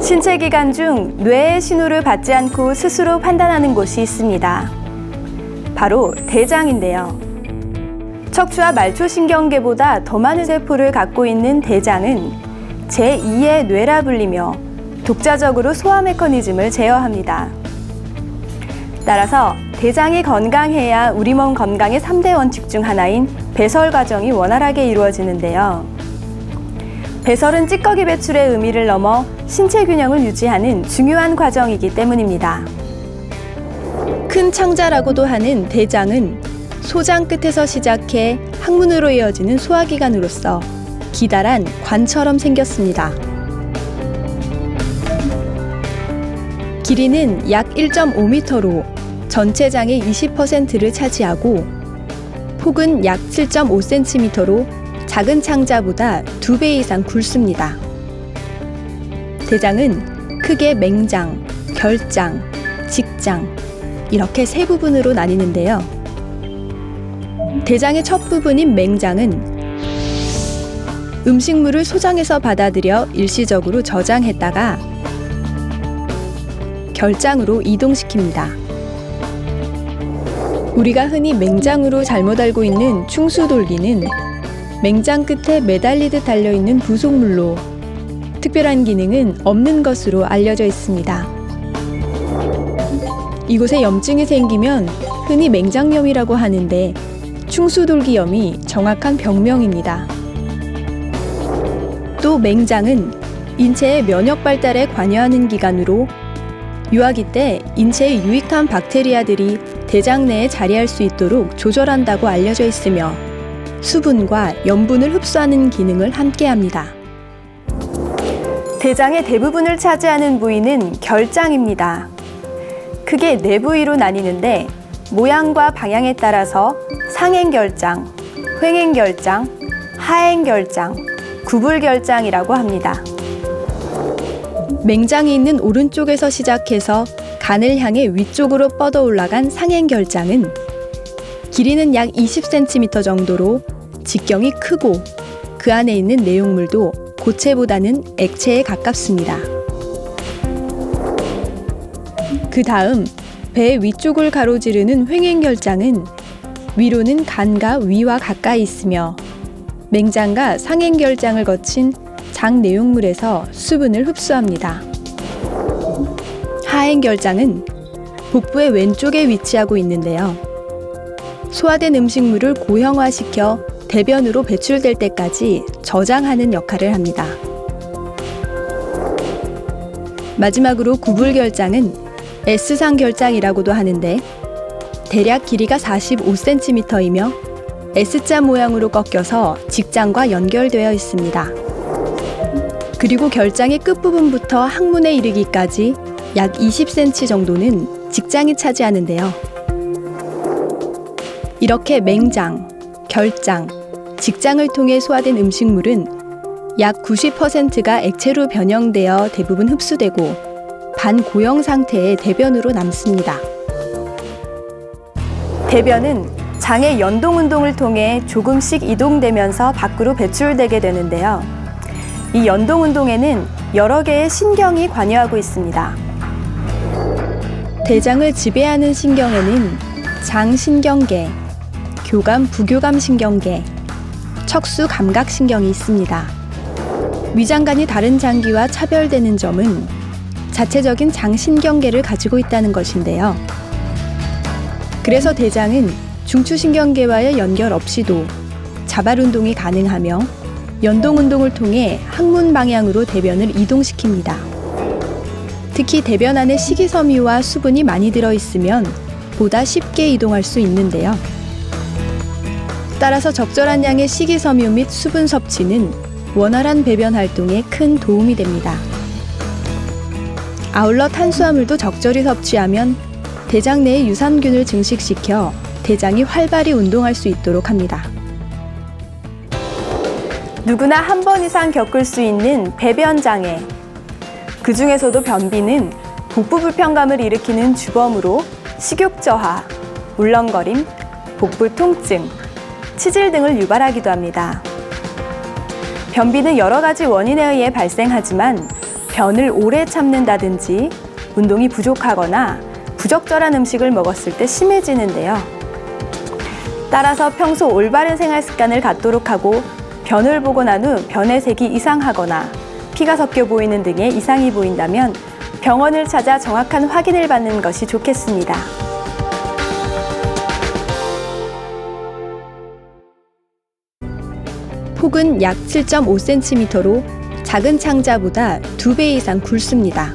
신체 기관 중 뇌의 신호를 받지 않고 스스로 판단하는 곳이 있습니다. 바로 대장인데요. 척추와 말초신경계보다 더 많은 세포를 갖고 있는 대장은 제2의 뇌라 불리며 독자적으로 소화 메커니즘을 제어합니다. 따라서 대장이 건강해야 우리 몸 건강의 3대 원칙 중 하나인 배설 과정이 원활하게 이루어지는데요. 배설은 찌꺼기 배출의 의미를 넘어 신체 균형을 유지하는 중요한 과정이기 때문입니다. 큰 창자라고도 하는 대장은 소장 끝에서 시작해 항문으로 이어지는 소화기관으로서 기다란 관처럼 생겼습니다. 길이는 약 1.5m로 전체 장의 20%를 차지하고 폭은 약 7.5cm로 작은 창자보다 2배 이상 굵습니다. 대장은 크게 맹장, 결장, 직장 이렇게 세 부분으로 나뉘는데요. 대장의 첫 부분인 맹장은 음식물을 소장에서 받아들여 일시적으로 저장했다가 결장으로 이동시킵니다. 우리가 흔히 맹장으로 잘못 알고 있는 충수돌기는 맹장 끝에 매달리듯 달려있는 부속물로 특별한 기능은 없는 것으로 알려져 있습니다. 이곳에 염증이 생기면 흔히 맹장염이라고 하는데 충수돌기염이 정확한 병명입니다. 또 맹장은 인체의 면역 발달에 관여하는 기관으로 유아기 때 인체에 유익한 박테리아들이 대장 내에 자리할 수 있도록 조절한다고 알려져 있으며 수분과 염분을 흡수하는 기능을 함께합니다. 대장의 대부분을 차지하는 부위는 결장입니다. 크게 네 부위로 나뉘는데 모양과 방향에 따라서 상행결장, 횡행결장, 하행결장, 구불결장이라고 합니다. 맹장이 있는 오른쪽에서 시작해서 간을 향해 위쪽으로 뻗어 올라간 상행결장은 길이는 약 20cm 정도로 직경이 크고 그 안에 있는 내용물도 고체보다는 액체에 가깝습니다. 그 다음 배 위쪽을 가로지르는 횡행결장은 위로는 간과 위와 가까이 있으며 맹장과 상행결장을 거친 장 내용물에서 수분을 흡수합니다. 하행결장은 복부의 왼쪽에 위치하고 있는데요. 소화된 음식물을 고형화시켜 대변으로 배출될 때까지 저장하는 역할을 합니다. 마지막으로 구불결장은 S상 결장이라고도 하는데 대략 길이가 45cm이며 S자 모양으로 꺾여서 직장과 연결되어 있습니다. 그리고 결장의 끝부분부터 항문에 이르기까지 약 20cm 정도는 직장이 차지하는데요. 이렇게 맹장, 결장, 직장을 통해 소화된 음식물은 약 90%가 액체로 변형되어 대부분 흡수되고 반고형 상태의 대변으로 남습니다. 대변은 장의 연동 운동을 통해 조금씩 이동되면서 밖으로 배출되게 되는데요. 이 연동 운동에는 여러 개의 신경이 관여하고 있습니다. 대장을 지배하는 신경에는 장신경계, 교감, 부교감 신경계, 척수 감각 신경이 있습니다. 위장관이 다른 장기와 차별되는 점은 자체적인 장신경계를 가지고 있다는 것인데요. 그래서 대장은 중추신경계와의 연결 없이도 자발 운동이 가능하며 연동 운동을 통해 항문 방향으로 대변을 이동시킵니다. 특히 대변 안에 식이섬유와 수분이 많이 들어있으면 보다 쉽게 이동할 수 있는데요. 따라서 적절한 양의 식이섬유 및 수분 섭취는 원활한 배변 활동에 큰 도움이 됩니다. 아울러 탄수화물도 적절히 섭취하면 대장 내의 유산균을 증식시켜 대장이 활발히 운동할 수 있도록 합니다. 누구나 한 번 이상 겪을 수 있는 배변 장애. 그 중에서도 변비는 복부 불편감을 일으키는 주범으로 식욕 저하, 울렁거림, 복부 통증, 치질 등을 유발하기도 합니다. 변비는 여러 가지 원인에 의해 발생하지만 변을 오래 참는다든지 운동이 부족하거나 부적절한 음식을 먹었을 때 심해지는데요. 따라서 평소 올바른 생활 습관을 갖도록 하고 변을 보고 난 후 변의 색이 이상하거나 피가 섞여 보이는 등의 이상이 보인다면 병원을 찾아 정확한 확인을 받는 것이 좋겠습니다. 폭은 약 7.5cm로 작은 창자보다 2배 이상 굵습니다.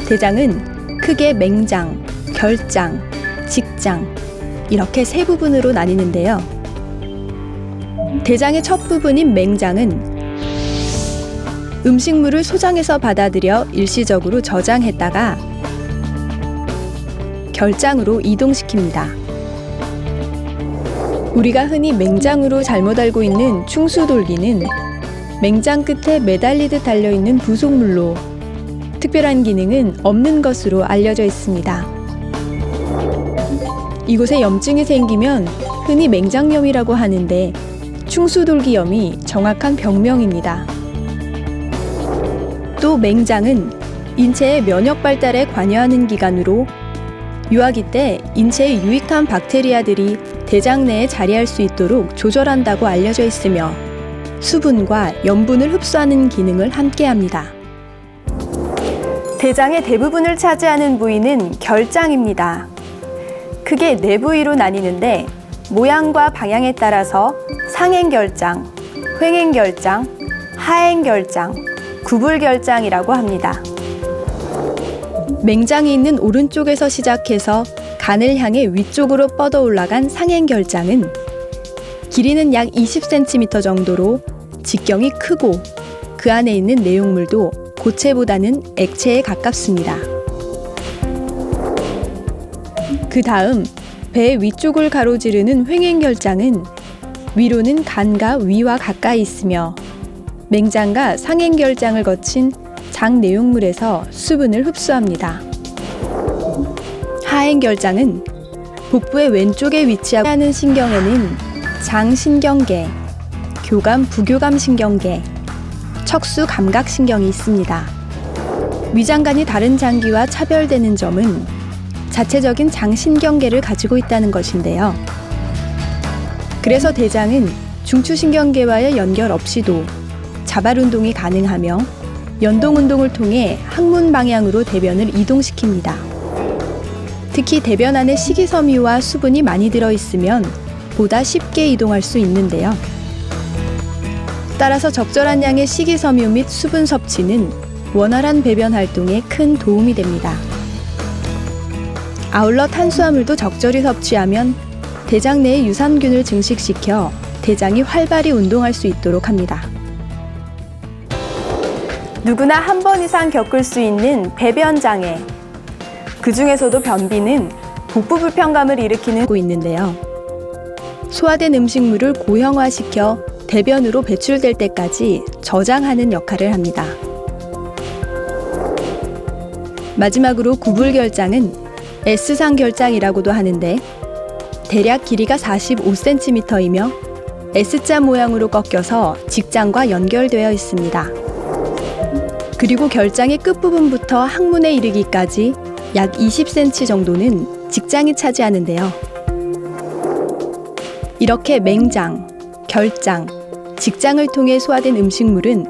대장은 크게 맹장, 결장, 직장 이렇게 세 부분으로 나뉘는데요. 대장의 첫 부분인 맹장은 음식물을 소장해서 받아들여 일시적으로 저장했다가 결장으로 이동시킵니다. 우리가 흔히 맹장으로 잘못 알고 있는 충수돌기는 맹장 끝에 매달리듯 달려있는 부속물로 특별한 기능은 없는 것으로 알려져 있습니다. 이곳에 염증이 생기면 흔히 맹장염이라고 하는데 충수돌기염이 정확한 병명입니다. 또 맹장은 인체의 면역 발달에 관여하는 기관으로 유아기 때 인체에 유익한 박테리아들이 대장 내에 자리할 수 있도록 조절한다고 알려져 있으며 수분과 염분을 흡수하는 기능을 함께합니다. 대장의 대부분을 차지하는 부위는 결장입니다. 크게 네 부위로 나뉘는데 모양과 방향에 따라서 상행결장, 횡행결장, 하행결장, 구불결장이라고 합니다. 맹장이 있는 오른쪽에서 시작해서 간을 향해 위쪽으로 뻗어 올라간 상행결장은 길이는 약 20cm 정도로 직경이 크고 그 안에 있는 내용물도 고체보다는 액체에 가깝습니다. 그 다음 배 위쪽을 가로지르는 횡행결장은 위로는 간과 위와 가까이 있으며 맹장과 상행결장을 거친 장 내용물에서 수분을 흡수합니다. 하행결장은 복부의 왼쪽에 위치하고 하는 신경에는 장신경계, 교감, 부교감 신경계, 척수 감각신경이 있습니다. 위장관이 다른 장기와 차별되는 점은 자체적인 장신경계를 가지고 있다는 것인데요. 그래서 대장은 중추신경계와의 연결 없이도 자발 운동이 가능하며 연동 운동을 통해 항문 방향으로 대변을 이동시킵니다. 특히 대변 안에 식이섬유와 수분이 많이 들어있으면 보다 쉽게 이동할 수 있는데요. 따라서 적절한 양의 식이섬유 및 수분 섭취는 원활한 배변 활동에 큰 도움이 됩니다. 아울러 탄수화물도 적절히 섭취하면 대장 내의 유산균을 증식시켜 대장이 활발히 운동할 수 있도록 합니다. 누구나 한 번 이상 겪을 수 있는 배변 장애. 그 중에서도 변비는 복부 불편감을 일으키고 있는데요. 소화된 음식물을 고형화시켜 대변으로 배출될 때까지 저장하는 역할을 합니다. 마지막으로 구불결장은 S상 결장이라고도 하는데 대략 길이가 45cm이며 S자 모양으로 꺾여서 직장과 연결되어 있습니다. 그리고 결장의 끝부분부터 항문에 이르기까지 약 20cm 정도는 직장이 차지하는데요. 이렇게 맹장, 결장, 직장을 통해 소화된 음식물은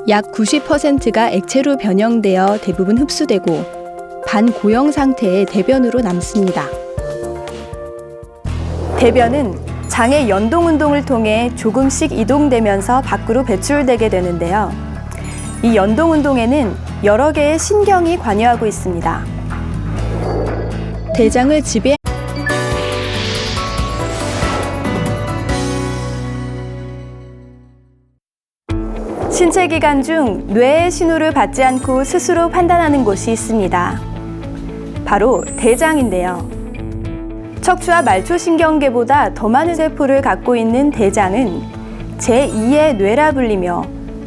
약 90%가 액체로 변형되어 대부분 흡수되고 반고형 상태의 대변으로 남습니다. 대변은 장의 연동 운동을 통해 조금씩 이동되면서 밖으로 배출되게 되는데요. 이 연동 운동에는 여러 개의 신경이 관여하고 있습니다. 대장을 지배하는 신체 기관 중 뇌의 신호를 받지 않고 스스로 판단하는 곳이 있습니다. 바로 대장인데요. 척추와 말초신경계보다 더 많은 세포를 갖고 있는 대장은 제2의 뇌라 불리며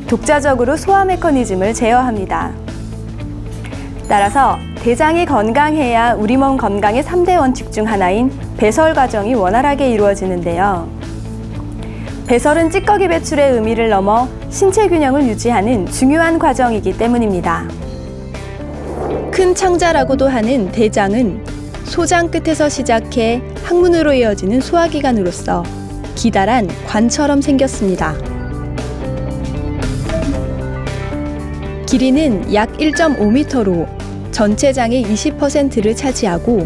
독자적으로 소화 메커니즘을 제어합니다. 따라서 대장이 건강해야 우리 몸 건강의 3대 원칙 중 하나인 배설 과정이 원활하게 이루어지는데요. 배설은 찌꺼기 배출의 의미를 넘어 신체 균형을 유지하는 중요한 과정이기 때문입니다. 큰 창자라고도 하는 대장은 소장 끝에서 시작해 항문으로 이어지는 소화기관으로서 기다란 관처럼 생겼습니다. 길이는 약 1.5m로 전체 장의 20%를 차지하고